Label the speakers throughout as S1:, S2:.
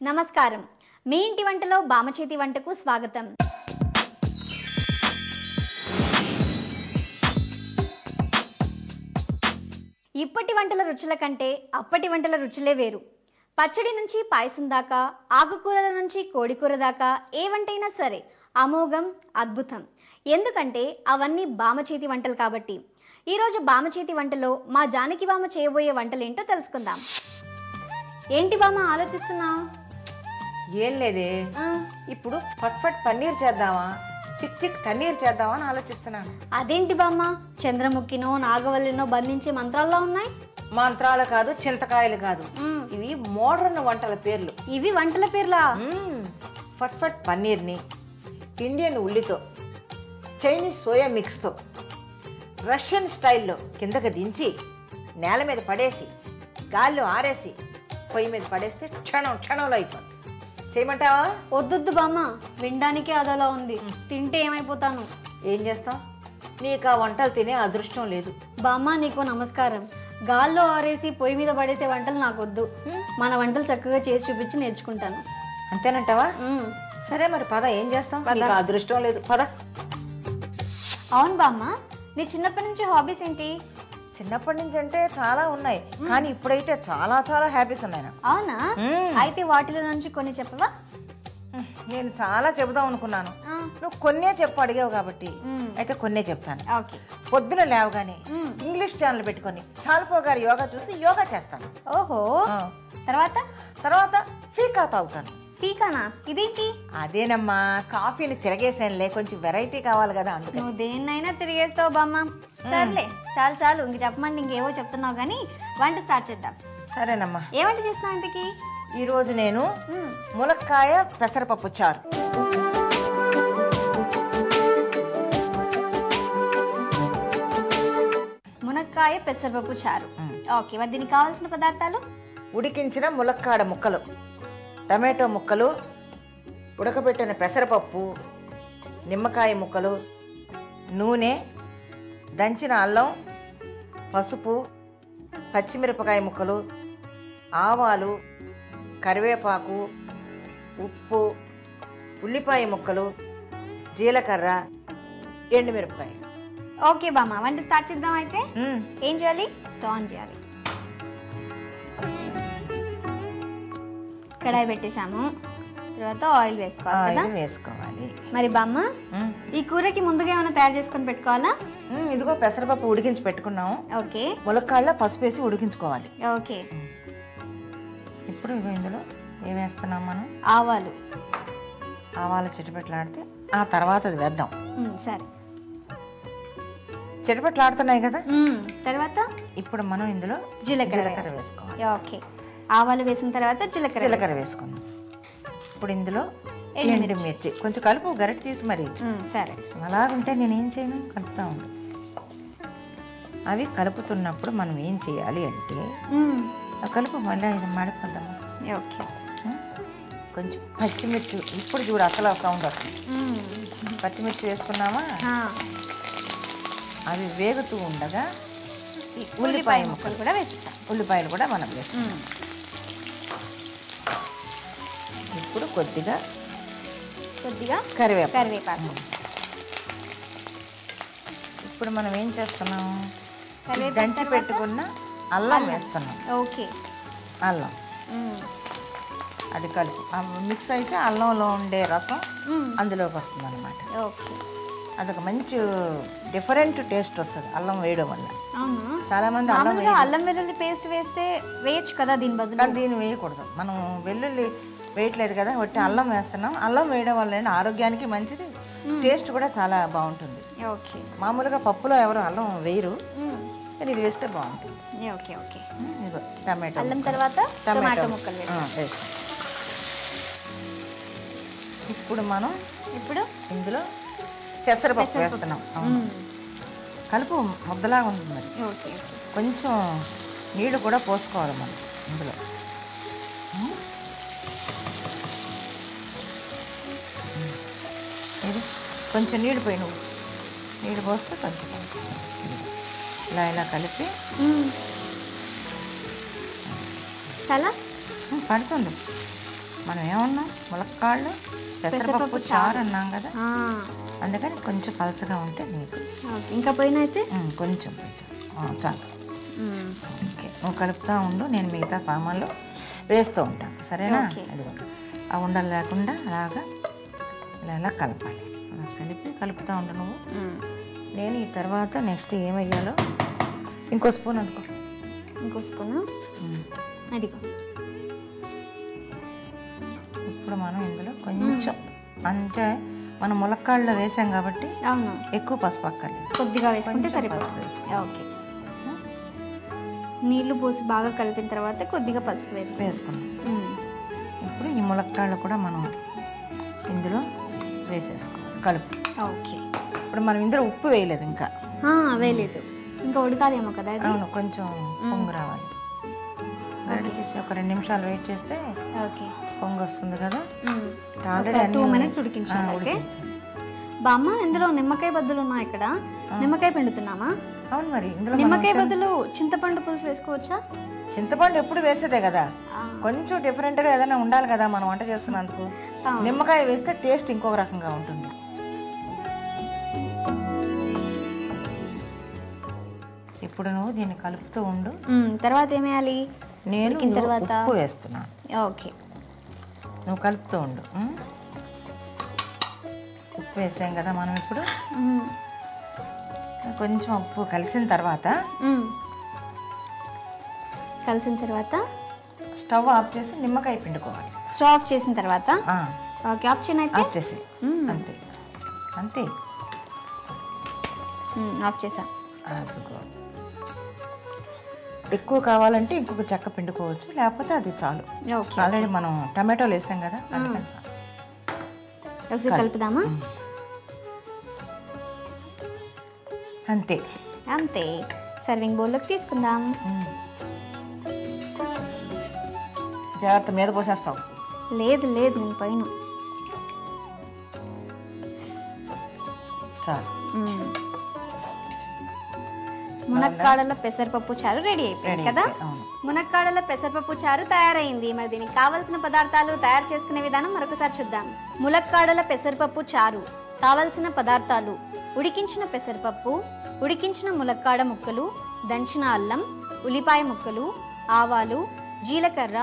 S1: నమస్కారం. మీ ఇంటి వంటలో బామచేతి వంటకు స్వాగతం. ఇప్పటి వంటల రుచుల కంటే అప్పటి వంటల రుచులే వేరు. పచ్చడి నుంచి పాయసం దాకా, ఆకుకూరల నుంచి కోడికూర దాకా ఏ వంటైనా సరే అమోఘం, అద్భుతం. ఎందుకంటే అవన్నీ బామచేతి వంటలు కాబట్టి. ఈరోజు బామచేతి వంటలో మా జానకి బామ చేయబోయే వంటలేంటో తెలుసుకుందాం. ఏంటి బామ ఆలోచిస్తున్నావు?
S2: ఏం లేదే, ఇప్పుడు ఫట్ పన్నీర్ చేద్దామా, చిక్ చిక్ పన్నీర్ చేద్దామా అని ఆలోచిస్తున్నాను.
S1: అదేంటి బామ్మ, చంద్రముఖినో నాగవల్లినో బంధించే మంత్రాల్లో ఉన్నాయి?
S2: మంత్రాలు కాదు, చింతకాయలు కాదు, ఇవి మోడర్న్ వంటల పేర్లు.
S1: ఇవి వంటల పేర్లా?
S2: ఫట్ పన్నీర్ని ఇండియన్ ఉల్లితో, చైనీస్ సోయా మిక్స్తో, రష్యన్ స్టైల్లో కిందకి దించి నేల మీద పడేసి గాల్లో ఆరేసి పొయ్యి మీద పడేస్తే క్షణంలో అయిపోతుంది. చేయమంటావా?
S1: వద్దొద్దు బామ్మ, వినడానికే అదలా ఉంది. తింటే ఏమైపోతాను?
S2: ఏం చేస్తాం, నీకు ఆ వంటలు తినే అదృష్టం లేదు.
S1: బామ్మ నీకు నమస్కారం. గాల్లో ఆరేసి పొయ్యి మీద పడేసే వంటలు నాకొద్దు. మన వంటలు చక్కగా చేసి చూపించి నేర్చుకుంటాను.
S2: అంతేనంటావా? సరే మరి పద, ఏం చేస్తాం, నీకు అదృష్టం లేదు, పద.
S1: అవును బామ్మ, నీ చిన్నప్పటి నుంచి హాబీస్ ఏంటి?
S2: చిన్నప్పటి నుంచి అంటే చాలా ఉన్నాయి, కానీ ఇప్పుడైతే చాలా చాలా హ్యాపీస్ ఉన్నాయి నాకు.
S1: అవునా? అయితే వాటిలో నుంచి కొన్ని చెప్పవా?
S2: నేను చాలా చెబుదాం అనుకున్నాను, నువ్వు కొన్నే చెప్పు అడిగావు కాబట్టి అయితే కొన్నే చెప్తాను. పొద్దున లేవగానే ఇంగ్లీష్ ఛానల్ పెట్టుకొని చాల్పో గారి యోగా చూసి యోగా చేస్తాను.
S1: ఓహో. తర్వాత?
S2: తర్వాత ఫీకా తాగుతాను.
S1: ఫీకానా? ఇదేంటి?
S2: అదేనమ్మా, కాఫీని తిరగేసానులే, కొంచెం వెరైటీ కావాలి కదా అందుకు.
S1: నువ్వు దేన్నైనా తిరిగేస్తావు బామ్మ. సర్లే, చాలు ఇంక చెప్పమంటే ఇంకేవో చెప్తున్నావు కానీ వంట స్టార్ట్ చేద్దాం.
S2: సరేనమ్మా.
S1: ఏ వంట చేస్తున్నావు ఇంతకి?
S2: ఈరోజు నేను ములక్కాయ పెసరపప్పు చారు.
S1: మునక్కాయ పెసరపప్పు చారు. ఓకే, మరి దీనికి కావాల్సిన పదార్థాలు:
S2: ఉడికించిన ములక్కాడ ముక్కలు, టమాటో ముక్కలు, ఉడకబెట్టిన పెసరపప్పు, నిమ్మకాయ ముక్కలు, నూనె, దంచిన అల్లం, పసుపు, పచ్చిమిరపకాయ ముక్కలు, ఆవాలు, కరివేపాకు, ఉప్పు, ఉల్లిపాయ ముక్కలు, జీలకర్ర, ఎండుమిరపకాయ.
S1: ఓకే బామ్మ, వంట స్టార్ట్ చేద్దాం. అయితే ఏం చేయాలి? స్టవ్ ఆన్ చేయాలి. కడాయి పెట్టేసాము, తర్వాత ఆయిల్ వేసుకోవాలి. మరి బామ్మ, ఈ కూరకి ముందుగా ఏమైనా తయారు చేసుకొని పెట్టుకోవాలా?
S2: ఇదిగో పెసరపప్పు ఉడికించి పెట్టుకున్నాము.
S1: ఓకే.
S2: ములక్కాడలో పసుపు వేసి ఉడికించుకోవాలి.
S1: ఓకే.
S2: ఇప్పుడు ఇందులో ఏం వేస్తున్నాం మనం? ఆవాలు చిటపెట్లాడితే ఆ తర్వాత అది వేద్దాం.
S1: సరే.
S2: చిటపెట్లాడుతున్నాయి కదా,
S1: తర్వాత
S2: ఇప్పుడు మనం ఇందులో జీలకర్ర వేసుకోవాలి.
S1: ఓకే. ఆవాలు వేసిన తర్వాత జీలకర్ర
S2: వేసుకుందాం. ఇప్పుడు ఇందులో ఎండుమిర్చి కొంచెం కలుపు, గరిటె తీసి. మరి
S1: సరే,
S2: అలాగుంటే నేనేం చేయను, కలుపుతా ఉండు. అవి కలుపుతున్నప్పుడు మనం ఏం చేయాలి అంటే, కలుపు మళ్ళీ ఇది మాడిపోద్దాము.
S1: ఓకే.
S2: కొంచెం పచ్చిమిర్చి, ఇప్పుడు చూడు అసలు సౌండ్ వస్తుంది. పచ్చిమిర్చి వేసుకున్నామా, అవి వేగుతూ ఉండగా ఈ ఉల్లిపాయ ముక్కలు కూడా వేసేస్తాం. ఉల్లిపాయలు కూడా మనం వేస్తాం. ఇప్పుడు కొద్దిగా కరివేపాకు. ఇప్పుడు మనం ఏం చేస్తున్నాం, దంచి పెట్టుకున్న అల్లం వేస్తున్నాం.
S1: ఓకే.
S2: అల్లం అది కలుపు, మిక్స్ అయితే అల్లంలో ఉండే రసం అందులోకి వస్తుంది అన్నమాట.
S1: ఓకే.
S2: అదొక మంచి డిఫరెంట్ టేస్ట్ వస్తుంది అల్లం వేయడం వల్ల. చాలా మంది
S1: అల్లం వెల్లుల్లి పేస్ట్ వేస్తే వేయచ్చు కదా దీని బదులు,
S2: కానీ దీన్ని వేయకూడదు. మనం వెల్లుల్లి వేయట్లేదు కదా, ఒట్టి అల్లం వేస్తున్నాం. అల్లం వేయడం వల్ల ఆరోగ్యానికి మంచిది, టేస్ట్ కూడా చాలా బాగుంటుంది.
S1: ఓకే.
S2: మామూలుగా పప్పులో ఎవరు అల్లం వేయరు, కానీ ఇది వేస్తే బాగుంటుంది.
S1: ఓకే. ఓకే.
S2: ఇదిగో టమాటో,
S1: అల్లం తర్వాత టమాటో ముక్కలు
S2: వేస్తాం. ఇప్పుడు మనం ఇందులో పెసరపప్పు వేస్తున్నాం. కలుపు ముద్దలాగా ఉంటుంది. మరి కొంచెం నీళ్ళు కూడా పోసుకోవాలి మనం ఇందులో. ఇది కొంచెం నీళ్ళు పోయి, నువ్వు నీళ్ళు పోస్తే కొంచెం ఇలా కలిపి
S1: చాలా
S2: పడుతుంది. మనం ఏమన్నాం, ములక్కాళ్ళు పెసరపప్పు చారు అన్నాం కదా, అందుకని కొంచెం పలచగా ఉంటే నీకు.
S1: ఇంకా పైన అయితే
S2: కొంచెం చాలు. ఓకే, నువ్వు కలుపుతూ ఉండు, నేను మిగతా సామాన్లు వేస్తూ ఉంటాను, సరేనా? అది ఆ ఉండలు లేకుండా అలాగా ఇలా కలపాలి. అలా కలుపుతూ ఉండు నువ్వు. నేను ఈ తర్వాత నెక్స్ట్ ఏమయ్యాలో ఇంకో స్పూన్ అనుకో.
S1: ఇంకో స్పూను అదిగో.
S2: ఇప్పుడు మనం ఇందులో కొంచెం, అంటే మనం ములక్కాళ్ళలో వేసాం కాబట్టి
S1: అవును,
S2: ఎక్కువ పసుపు అక్కర్లేదు,
S1: కొద్దిగా వేసుకుంటే సరిపోతుంది. ఓకే, నీళ్లు పోసి బాగా కలిపిన తర్వాత కొద్దిగా పసుపు వేసుకున్నాం.
S2: ఇప్పుడు ఈ ములక్కాళ్ళు కూడా మనం ఇందులో వేసేసుకోవాలి, కలుపు.
S1: ఓకే,
S2: ఇప్పుడు మనం ఇందులో ఉప్పు వేయలేదు, ఇంకా
S1: వేయలేదు, ఇంకా ఉడకాలేమో కదా.
S2: అవును, కొంచెం పొంగు రావాలి. గరిటె తీసి ఒక 2 నిమిషాలు వెయిట్ చేస్తే
S1: ఓకే
S2: పొంగు వస్తుంది కదా.
S1: ఆల్రెడీ 2 minutes ఉడికించాలి. బామ్మ, ఇందులో నిమ్మకాయ బదులు ఉన్నాయి, ఇక్కడ నిమ్మకాయ పిండుతున్నామా?
S2: అవును, మరి ఇందులో
S1: నిమ్మకాయ బదులు చింతపండు పులుసు వేసుకోవచ్చా?
S2: చింతపండు ఎప్పుడు వేసేదే కదా, కొంచెం డిఫరెంట్గా ఏదైనా ఉండాలి కదా మనం వంట చేస్తున్నందుకు. నిమ్మకాయ వేస్తే టేస్ట్ ఇంకొక రకంగా ఉంటుంది. ఇప్పుడు నువ్వు దీన్ని కలుపుతూ ఉండు.
S1: తర్వాత ఏమేయాలి?
S2: నేను తర్వాత ఉప్పు వేస్తున్నాను.
S1: ఓకే,
S2: నువ్వు కలుపుతూ ఉండు. ఉప్పు వేసాం కదా మనం. ఇప్పుడు కొంచెం ఉప్పు కలిసిన తర్వాత స్టవ్ ఆఫ్ చేసి నిమ్మకాయ పిండుకోవాలి.
S1: స్టవ్ ఆఫ్ చేసిన తర్వాత ఓకే, ఆఫ్
S2: చేసి అంతే అంతే
S1: ఆఫ్ చేసా.
S2: అదిగో, ఎక్కువ కావాలంటే ఇంకొక చెక్క పిండుకోవచ్చు, లేకపోతే అది చాలు. ఆల్రెడీ మనం టమాటోలు వేసాం కదా, అందుకని చాలు.
S1: ఒకసారి కలుపుదామా?
S2: అంతే
S1: అంతే, సర్వింగ్ బౌల్లోకి తీసుకుందాం.
S2: జాగ్రత్త, మీద పోసేస్తావు.
S1: లేదు లేదు, నేను పైన.
S2: చాలు.
S1: మునక్కాడల పెసరపప్పు చారు రెడీ అయిపోయింది కదా. మునక్కాడల పెసరపప్పు చారు తయారైంది. మరి దీనికి కావలసిన పదార్థాలు, తయారు చేసుకునే విధానం మరొకసారి చూద్దాం. ములక్కాడల పెసరపప్పు చారు కావలసిన పదార్థాలు: ఉడికించిన పెసరపప్పు, ఉడికించిన ములక్కాడ ముక్కలు, దంచిన అల్లం, ఉల్లిపాయ ముక్కలు, ఆవాలు, జీలకర్ర,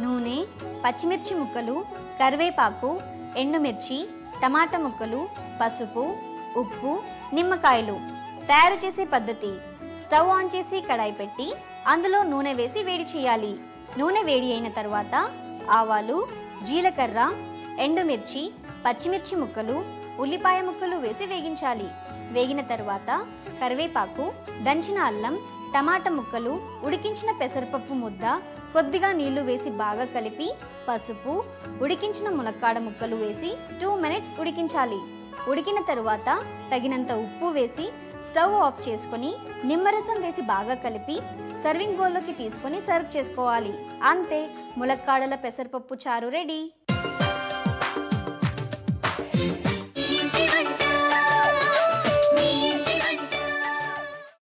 S1: నూనె, పచ్చిమిర్చి ముక్కలు, కరివేపాకు, ఎండుమిర్చి, టమాటా ముక్కలు, పసుపు, ఉప్పు, నిమ్మకాయలు. తయారు చేసే పద్ధతి: స్టవ్ ఆన్ చేసి కడాయి పెట్టి అందులో నూనె వేసి వేడి చేయాలి. నూనె వేడి అయిన తర్వాత ఆవాలు, జీలకర్ర, ఎండుమిర్చి, పచ్చిమిర్చి ముక్కలు, ఉల్లిపాయ ముక్కలు వేసి వేగించాలి. వేగిన తర్వాత కరివేపాకు, దంచిన అల్లం, టమాటా ముక్కలు, ఉడికించిన పెసరపప్పు ముద్ద, కొద్దిగా నీళ్లు వేసి బాగా కలిపి పసుపు, ఉడికించిన ములక్కాడ ముక్కలు వేసి 2 minutes ఉడికించాలి. ఉడికిన తరువాత తగినంత ఉప్పు వేసి స్టవ్ ఆఫ్ చేసుకొని నిమ్మరసం వేసి బాగా కలిపి సర్వింగ్ బౌల్లోకి తీసుకొని సర్వ్ చేసుకోవాలి. అంతే, ములక్కాడల పెసరపప్పు చారు రెడీ.